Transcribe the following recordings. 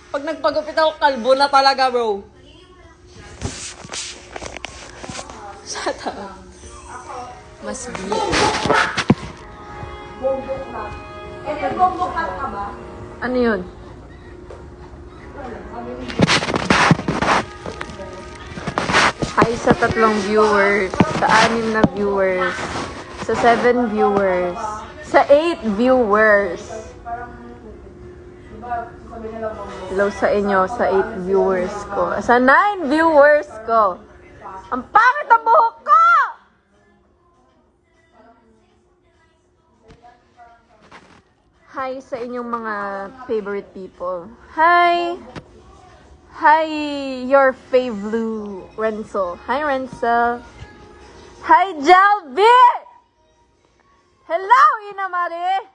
Pag nagpagupit ako, kalbo na talaga, bro. Shut up. Mas big. Bombok na. Eh, bombok ka ba? Ano yun? Hi sa 3 viewers, sa 6 na viewers, sa 7 viewers, sa 8 viewers. Hello sa inyo, sa 8 viewers ko. Sa 9 viewers ko. Ang pangit ang buhok ko! Hi sa inyong mga favorite people. Hi! Hi, your fave Renzo. Hi, Renzo. Hi, Jalvi! Hello, Inamari!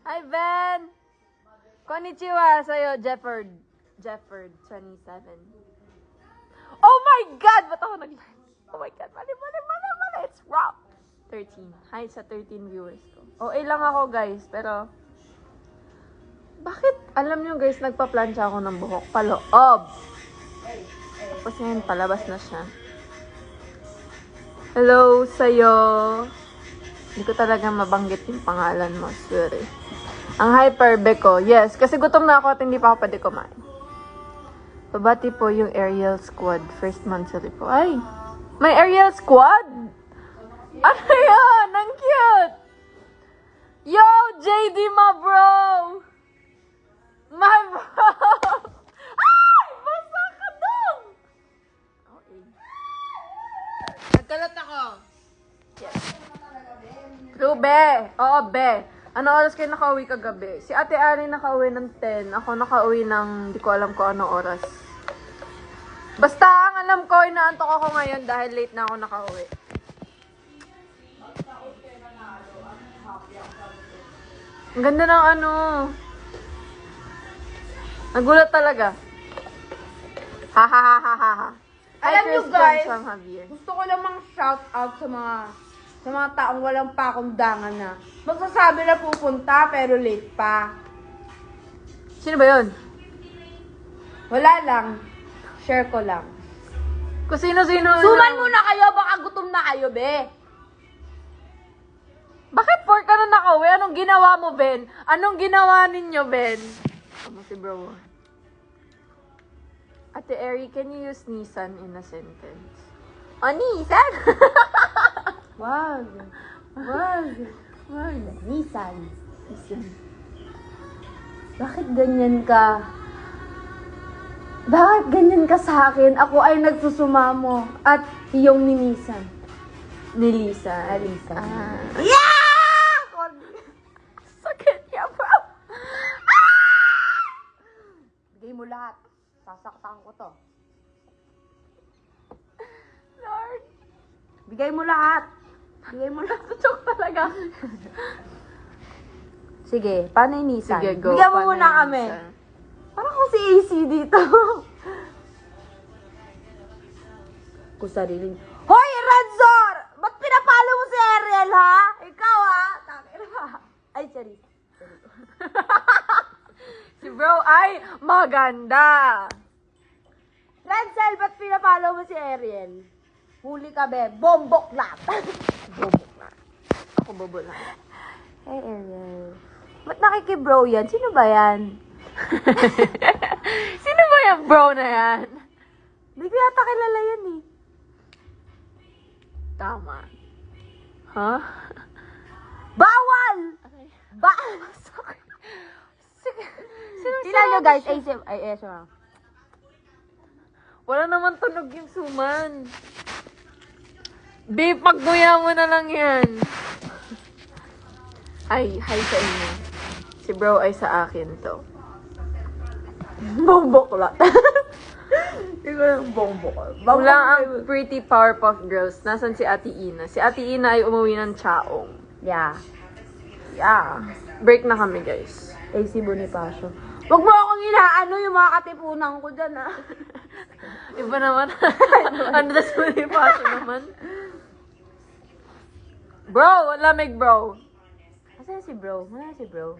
Hi, Ben! Konnichiwa sa'yo, Jefford. Jefford, 27. Oh my God! Ba't ako nag-live? Oh my God, mali. It's wrong. 13. Hi sa 13 viewers ko. Okay lang ako, guys, pero bakit, alam nyo guys, nagpa-plancha ako ng buhok paloob. Tapos ngayon, palabas na siya. Hello sa'yo. Hindi ko talaga mabanggit yung pangalan mo, sorry. Ang hyperbe ko, yes, kasi gutom na ako at hindi pa ako pwede kumain. Pabati po yung Aerial Squad, first monthly po. Ay, may Aerial Squad? Ano yun? Ang cute! Yo, JD, my bro! My bro! Ay! Basa ka dong! Okay. Nagkalat ako. Yes. True, be. Oo, be. Ano oras kayo nakauwi kagabi? Si Ate Ari nakauwi ng 10. Ako nakauwi ng, di ko alam ko anong oras. Basta, ang alam ko, inaantok ako ngayon dahil late na ako nakauwi. Ang ganda ng ano. Nagulat talaga. Ha ha ha ha ha ha. Alam nyo guys, Javier. gusto ko lamang shout out sa mga taong walang pakundangan na magsasabi na pupunta pero late pa. Sino ba yun? Wala lang. Share ko lang. Kung sino-sino. Suman muna kayo, baka gutom na kayo, be. Bakit 4 ka na nakauwi? Anong ginawa mo, Ben? Anong ginawa ninyo, Ben? Ano si bro? Ate Eri, can you use Nissan in a sentence? Oh, Nissan? Wag. Wag. Wag. Nissan. Nissan. Bakit ganyan ka? Bakit ganyan ka sa akin? Ako ay nagsusumamo at iyong ninisan. Ni Lisa. Alisa. Ah. Yeah! Sakit niya, bro. Bigay mo lahat. Sasaktan ko to. Lord. Bigay mo lahat. Bigay mo lahat. Joke talaga. Sige, paano yung Nissan? Sige, go. Bigyan mo Paano muna yung kami. Nissan? Parang kung si AC dito. Kung sariling... Hoy, Redzor! Ba't pinapalo mo si Ariel, ha? Ikaw, ha? Takira. Ay, sorry. Si bro ay maganda. Renzel, ba't pinapalo mo si Ariel? Huli ka, be. Bombok lang. Bobo na. Ako bobo lang. Hey, Ariel. Ba't nakikibro yan? Sino ba yan? Sino ba yung bro na yan? Hindi ko yata kilala yan, eh. Tama. Huh? Bawal! Ba... Sige. Sino Tingnan nyo, guys. Ay, sorry. Wala naman tunog yung suman. Babe, pagguya mo na lang yan. Ay, hi sa inyo. Si bro ay sa akin to. Bomboklat. Ikaw yung bomboklat. Wala ang pretty Powerpuff Girls. Nasaan si Ate Ina? Si Ate Ina ay umuwi ng Chaong. Yeah. Yeah. Break na kami, guys. AC Bonifacio. Huwag mo akong inaano yung mga katipunan ko dyan, ha? Iba naman. Andres Bonifacio naman. Bro, lamig bro. Asan si bro? Wala si bro.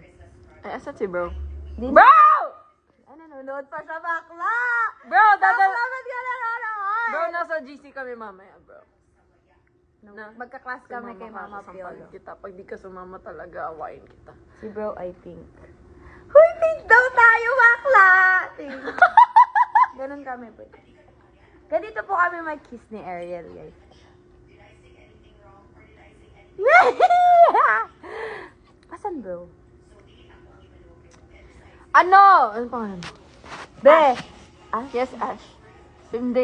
Ay, asan si bro? Di- Bro! Ano Nanonood pa siya, bakla! Bro, Bakit ka nanonood? Bro, nasa GC kami mamaya, bro. Magka-class kami kay Mama Sasampaling Piolo. kita. Pag di ka sumama talaga, awayin kita. Si bro, I think. Huy, think daw tayo, bakla! Think. Ganun kami po. Ganito po kami mag-kiss ni Ariel, guys. Asan bro? Ano? Ano pangalan? Be! Yes, Ash. 15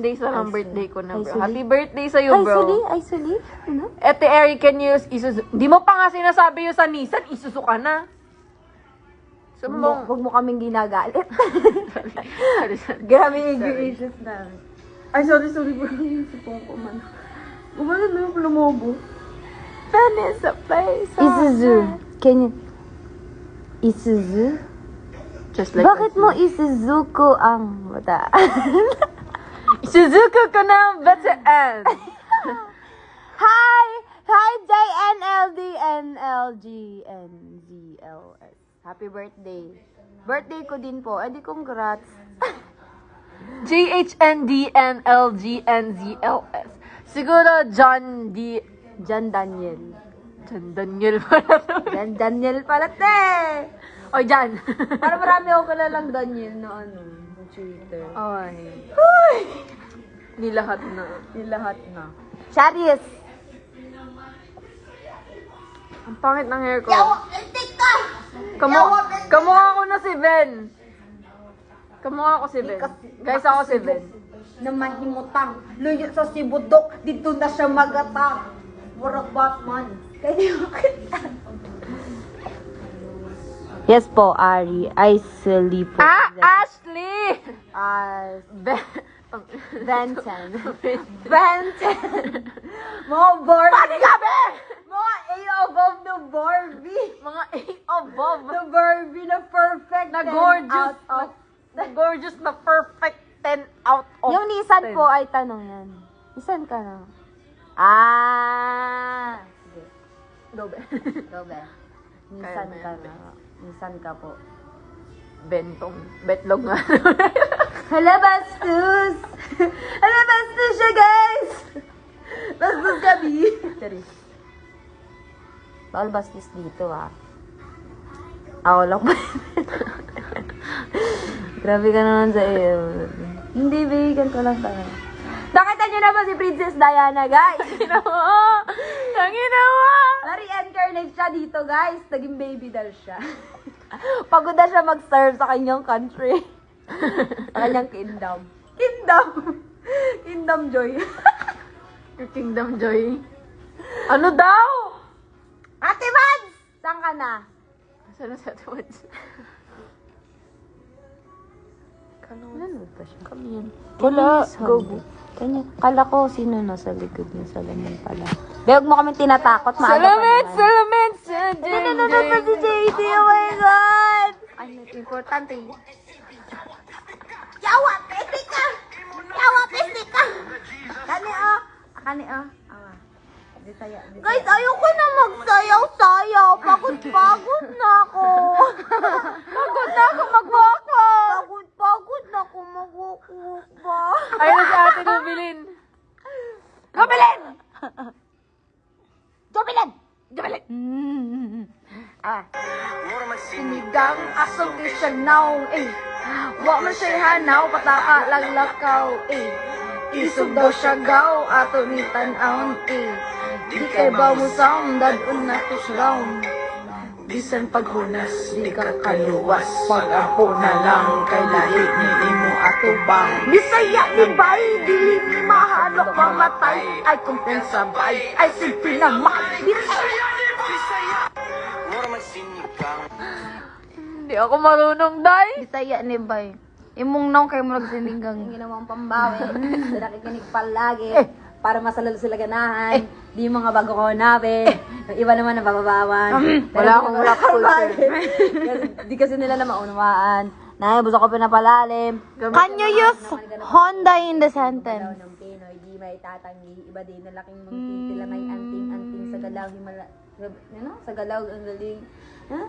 days na lang Ay, birthday ko na, ay, bro. sorry. Happy birthday sa'yo, bro. Ay, suli? Ano? Ete, Eric, can you use Isuzu? Di mo pa nga sinasabi yung sa Nissan, Isuzu ka na. So, Huwag mo kaming ginagalit. sorry. Grabe yung issues namin. Ay, sorry bro. Yung sipong ko man. Gumano na yung lumobo. Vanessa, place. Isuzu. Can you... Isuzu? Just like Bakit mo Isuzuko ang mata? Suzuki ko na bataan. Hi! Hi, JNLD, NLG, NZLS. Happy birthday. Birthday ko din po. Eh di congrats. JHNDNLGNZLS. Siguro John D. John Daniel. John Daniel pala to. John Daniel pala, te! O, Jan. Para marami ako kilalang Daniel na ano, sa Twitter. Ay. Nilahat na. Yung lahat na. Charis! Ang pangit ng hair ko. Kamukha ko na si Ben. Kamukha ko si Ben. Guys, ako si Ben. Na mahimutang. Luyo sa sibudok. Dito na siya magatang. Murag Batman. Kaya kita. Yes po, Ari. Isley po. Ashley! Ben. Benton. Benton. Mga Barbie. Pati kami! Mga A above the Barbie. Mga A above. The Barbie na perfect. Na 10 gorgeous. out of- Na gorgeous na perfect 10 out of Yung Nissan 10. po ay tanong yan. Nissan ka na. Ah! Sige. Go, Ben. Go, be. Kaya Nissan mo ka yan, na. Nissan ka po. Bentong. Betlog nga. Hala, bastos! Hala, bastos siya, guys! Bastos kami! Charis. Bawal bastos dito, ah. Ako lang ba? Grabe ka naman sa iyo. Hindi, bigyan ko lang tayo. Nakita niyo na ba si Princess Diana, guys? Ginawa! Ang ginawa! Na-reincarnate siya dito, guys. Naging baby doll siya. Pagod na siya mag-serve sa kanyang country. Sa kanyang kingdom. Kingdom! Kingdom Joy. Your Kingdom Joy. Ano daw? Ate Mads! Saan ka na? Saan na sa tuwads? Nanood pa siya. Kami yan. Wala. Go. Kala ko sino nasa likod niya. Salamin pala. Bewag mo kami tinatakot. Maaga pa Salamat! naman. Salamat sa Nanonood pa si JD. Oh my God! Ano, importante. Yawa, pesi ka! Yawa, pesi ka! Kani, oh. Kani, oh. Guys, ayoko na magsayaw-sayaw. Pagod na ako. Pagod na ako mag-walk-walk. Pagod na ako mag-walk-walk ba? Ayun na si Ate Nobilin. Jubilin! Jubilin! Jubilin! Sinigang asong di siya now, eh. Wa man siya hanaw, pataka lang lakaw, eh. Isog daw siya gaw, ato ni tan-aon, eh. Di kay ba mo sound, dadun na to siya. Bisan paghunas, di ka kaluwas. Pag-apo na lang kay lahi ni imo atubang. Bisaya ni bay, dili ni mahalok mamatay. Ay kung sabay, ay simple naman. Bisaya! Mura man sinikang. Hindi ako marunong, Day. Bisaya ni bay. Imong naong kayo mo nagsinigang. Ginawang pambawi. Nakikinig palagi. Para masalalo sila ganahan. Di yung mga bago ko hanapin. Yung iba naman nabababawan. Wala akong rap culture. Di kasi nila na maunawaan. Buso ko pinapalalim. Can you use Honda in the sentence? Ng Pinoy, di may tatanggi. Iba din na laking mungkin. Sila may anting-anting sa galaw. Sa galaw ang galing. Huh?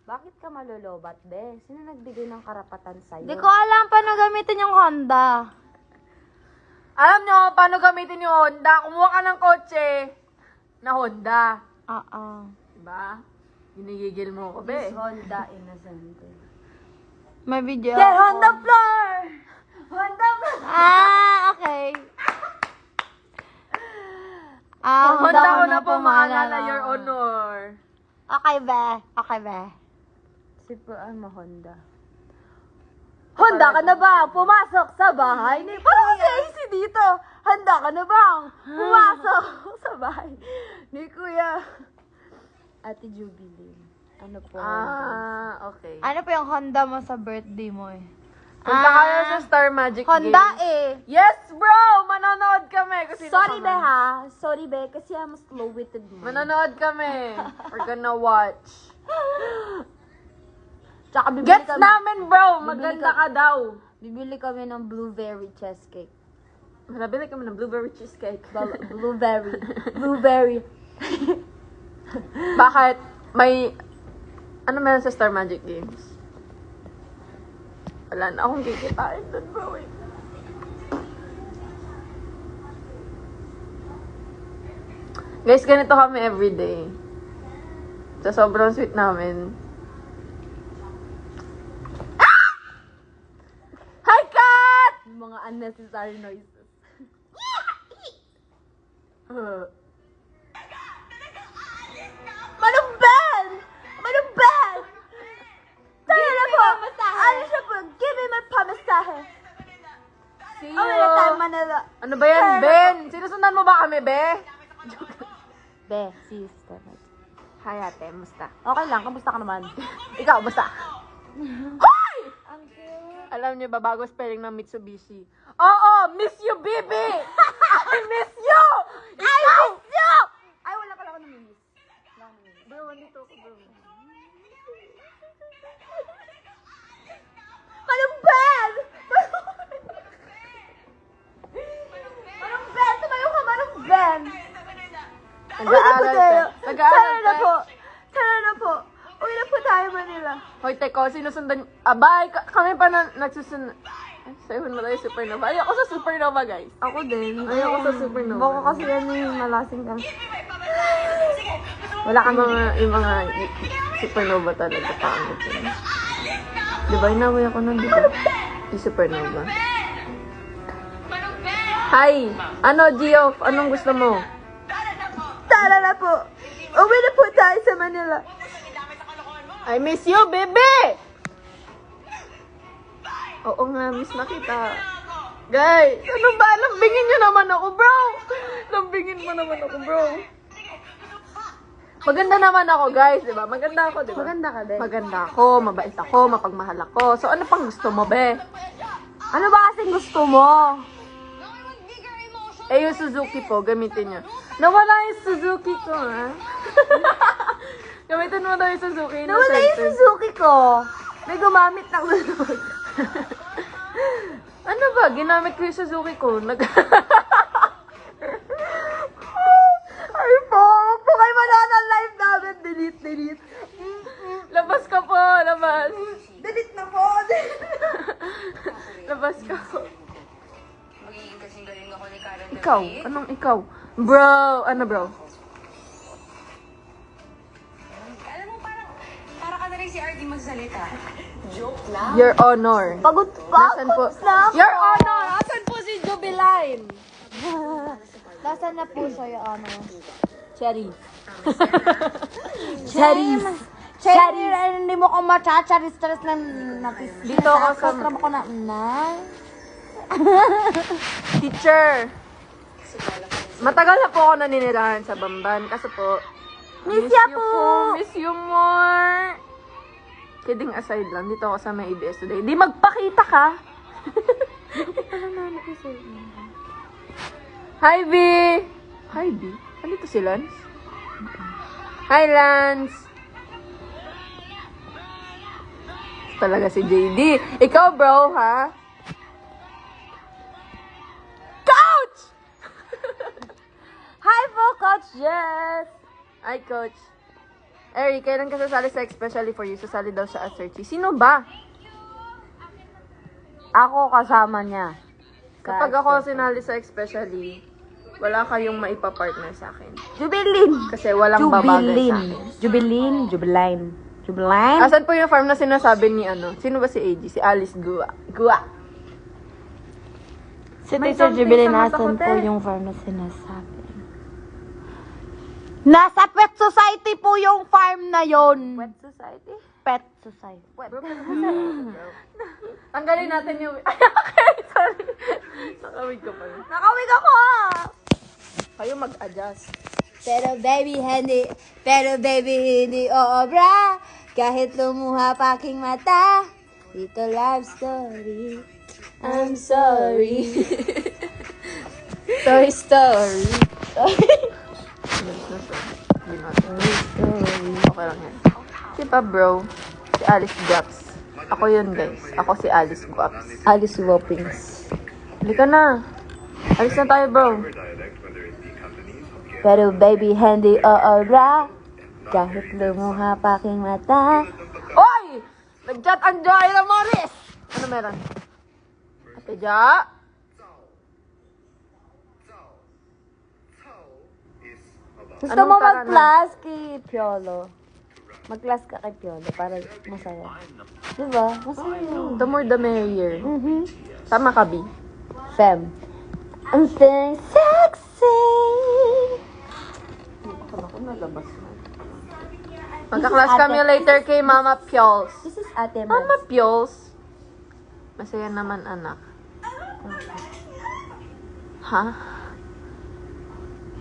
Bakit ka malolobat, be? Sino nagbigay ng karapatan sa'yo? Di ko alam paano gamitin yung Honda. Alam nyo, paano gamitin yung Honda? Kumuha ka ng kotse na Honda. Oo. Diba? Ginigigil mo ko, be. Miss Honda Innocente. May video. Get on the floor! Honda floor! Okay. Honda ko na po, maalala. maalala, Your Honor. Okay, be. Okay, be. Sipuan mo, Honda. Honda ka na ba? Pumasok sa bahay ni... Parang si AC dito. Handa ka na ba? Pumasok sa bahay ni Kuya Ate Jubilin. Ano po? Okay. Ano po yung Honda mo sa birthday mo eh? Punta kayo sa Star Magic Honda Games. eh. Yes, bro! Manonood kami. Kasi Sorry, be, ha? Sorry, be, kasi I'm slow-witted mo. Manonood kami. We're gonna watch. Tsaka bibili Gets kami, namin, bro! Bibili Maganda ka- ka daw. bibili kami ng blueberry cheesecake. Nabili kami ng blueberry cheesecake. Blueberry. Blueberry. Bakit? May... Ano meron sa Star Magic Games? Wala na akong kikitain doon, bro. Eh. Guys, ganito kami everyday. Sa sobrang sweet namin. Ah! Hi, Kat! Yung mga unnecessary noises. Manong Ben! Manong Ben! Tara na po! Ano siya po? Give me my pamasahe! See Oh, wala tayo Manila. Ano ba yan, Ben? Sinusundan mo ba kami, Be? Be, sister. Hi, ate. Musta? Okay lang, kamusta ka naman? Ikaw, musta? Hoy! Alam niyo ba, bago spelling ng Mitsubishi? Oo! Miss you, baby! I miss you! I miss you! Ay, wala pala ako namimiss. Bro, andito ako, bro. Manong Ben! Manong Ben! Tumayo ka, Manong Ben! Nag-aaral tayo. ka. Nag-aaral Tara na ka. po. Tara na po. Uwi na po tayo, Manila. Hoy, teko, sinusundan... Abay, kami pa na nagsusunod... Ay, sayun mo tayo, Supernova. Ayoko sa Supernova, guys. Ako din. Ayoko sa Supernova. Baka kasi yan yung malasing kami. Wala kang Yung mga Supernova talaga, pangit yun. Diba, inaway ako nun, diba? Yung Supernova. Hi! Ano, Geoff? Anong gusto mo? Tara na po. Uwi na po tayo sa Manila. I miss you, baby! Oo nga, miss na kita. Guys, ano ba? Lambingin niyo naman ako, bro! Lambingin mo naman ako, bro. Maganda naman ako, guys, di ba? Maganda ako, di ba? Maganda ka, be. Maganda ako, mabait ako, mapagmahal ako. So, ano pang gusto mo, be? Ano ba kasing gusto mo? Eh, yung Suzuki po, gamitin niyo. Nawala yung Suzuki ko, ha? Gamitin mo daw yung Suzuki. Nawala yung Suzuki ko. May gumamit ng Suzuki. Ano ba? Ginamit ko yung Suzuki ko. Ay po, huwag po kayo manood ng live namin. Delete, delete. Labas ka po, labas. Delete na po. Labas ka po. Ikaw? Anong ikaw? Bro! Ano bro? Alam mo, para ka na rin si RD magsalita. Joke lang. Your Honor. Pagod pa. Nasaan po? Pagod na ako. Your Honor! Asan po si Jubiline? Nasaan na po siya yung ano? Cherry. Cherries. Cherries. Hindi mo ko machacharis-charis na napis. Dito ako sa... Kasama ko na, Teacher! Matagal na po ako naninirahan sa Bamban. Kasi po... Miss ya you po. Miss you more! Kidding aside lang, dito ako sa may ABS today. Di magpakita ka! Hi, B! Hi, B? Andito si Lance? Hi, Lance! Talaga si JD. Ikaw, bro, ha? Coach! Hi po, Coach Jess. Hi, Coach. Eric, kailan ka sasali sa Especially For You? Sasali daw siya as Searchy. Sino ba? Ako kasama niya. Kapag ako sinali sa Especially, wala kayong maipapartner sa akin. Jubilin! Kasi walang babagay sa akin. Jubilin. Asan po yung farm na sinasabi ni ano? Sino ba si AG? Si Alice Gua. Si May Teacher something Jubilin, sa mata ko, nasan po te. yung farm na sinasabi? Nasa Pet Society po yung farm na yon. Wet Society? Pet Society. Tanggalin natin yung... Okay, sorry. Nakawig ko pala. Nakawig ako! Kayo mag-adjust. Pero baby hindi oobra. Kahit lumuha pa aking mata. Ito love story. I'm sorry. Toy Story. Okay lang yan. Si pa bro, si Alice Guaps. Ako yun guys. Ako si Alice Guaps. Alice Whoppings. Halika na. Alis na tayo bro. Pero baby hindi oobra. Kahit lumuha pa aking mata. Oy! Nag-chat ang Joy Morris! Ano meron? Ate Ja? Gusto Anong mo tara na? mag-class kay Piolo? Mag-class ka kay Piolo para masaya. Diba? Masaya. The more the merrier. Mm-hmm. Tama ka, B. Fem. I'm feeling sexy. Magka-class kami later kay Mama Piols. This is Ate Mama Mads. Piols. Masaya naman, anak. Ha?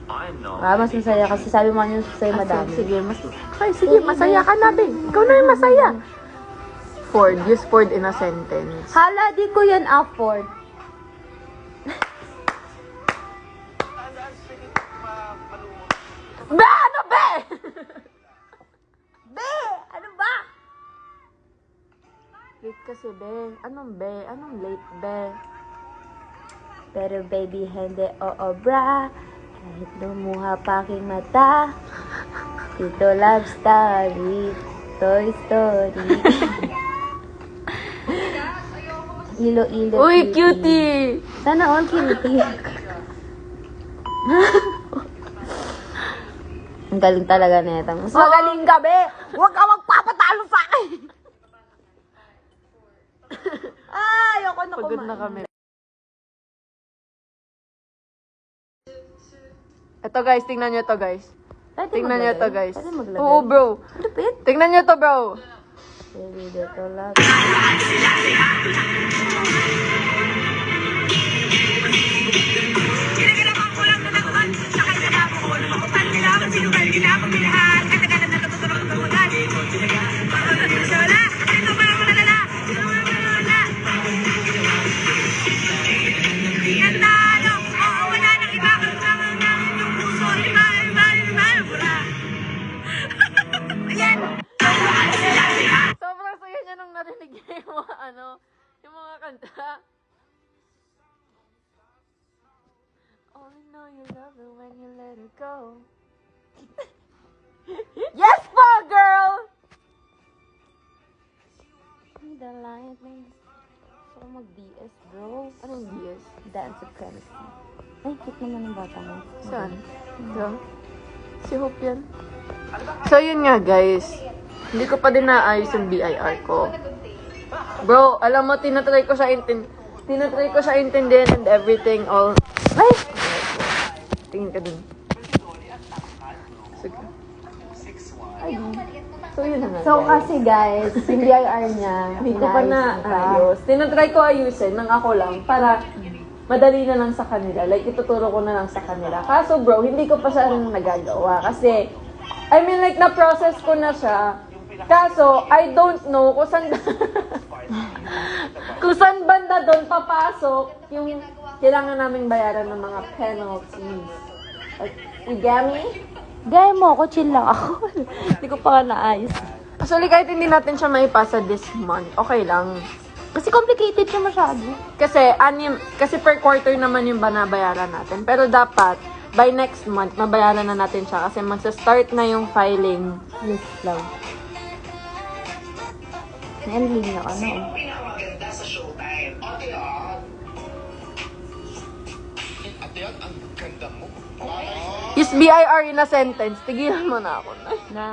Mas masaya kasi sabi mo yung sa'yo madami. Sige, sige, masaya ka na, be. Ikaw na yung masaya. Ford. Use Ford in a sentence. Hala, di ko yan afford. Be! Ano, be? Be! Ano ba? Late kasi, be. Anong be? Anong late, be? Pero baby, hindi oobra. Kahit lumuha pa aking mata. Ito love story. Toy Story. Ilo-ilo. Uy, cutie! Sana all cutie. Ang galing talaga nito. Mas magaling ka, be! Huwag ka magpapatalo sa akin! Ayoko na Pagod kumain. na kami. Ito guys, tingnan nyo to guys. Pwede Tingnan nyo maglagay? to guys. Pwede maglagay? Oo bro. Lupit. Tingnan nyo to bro. Baby, dito lang. Sobrang saya niya nung narinig niya yung mga yung mga kanta. Only know you love her when you let her go. Yes po, girl! The light makes... Gusto ko mag-DS, bro. Anong DS? Dance Supremacy. Ay, cute naman ng bata mo. Saan? Ito? Si Hope yan. So, yun nga, guys. Hindi ko pa din naayos yung BIR ko. Bro, alam mo, tinatry ko siya intindihin and everything, all... Ay! Tingin ka dun. Sige. Ay, so, yun na nga, So, guys. kasi guys, yung BIR niya, Hindi ko pa na ayos. Tinatry ko ayusin ng ako lang para madali na lang sa kanila. Like, ituturo ko na lang sa kanila. Kaso bro, hindi ko pa siya nagagawa. Kasi, I mean like, na-process ko na siya. Kaso, I don't know kung saan kung saan banda doon papasok yung kailangan naming bayaran ng mga penalties. Like, you get me? Gaya mo ako, chill lang ako. Hindi ko pa nga naayos. Actually, kahit hindi natin siya maipasa this month, okay lang. Kasi complicated siya masyado. Kasi per quarter naman yung banabayaran natin. Pero dapat, by next month, mabayaran na natin siya kasi magsa-start na yung filing. Yes lang. Naending na ka na. Pinakamaganda sa Showtime. Okay, Ate, ang ganda mo. Use BIR in a sentence. Tigilan mo na ako na. Na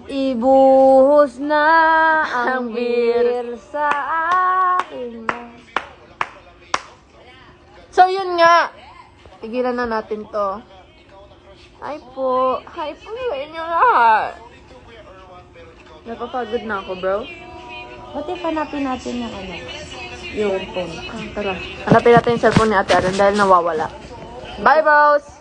ibuhos na ang Ang beer. beer sa akin. So, yun nga. Tigilan na natin to. Hi po. Hi po sa inyo lahat. Napapagod na ako, bro. What if hanapin natin yung ano? Yung phone. Tara. Hanapin natin yung cellphone ni Ate Aaron dahil nawawala. Bye, bros!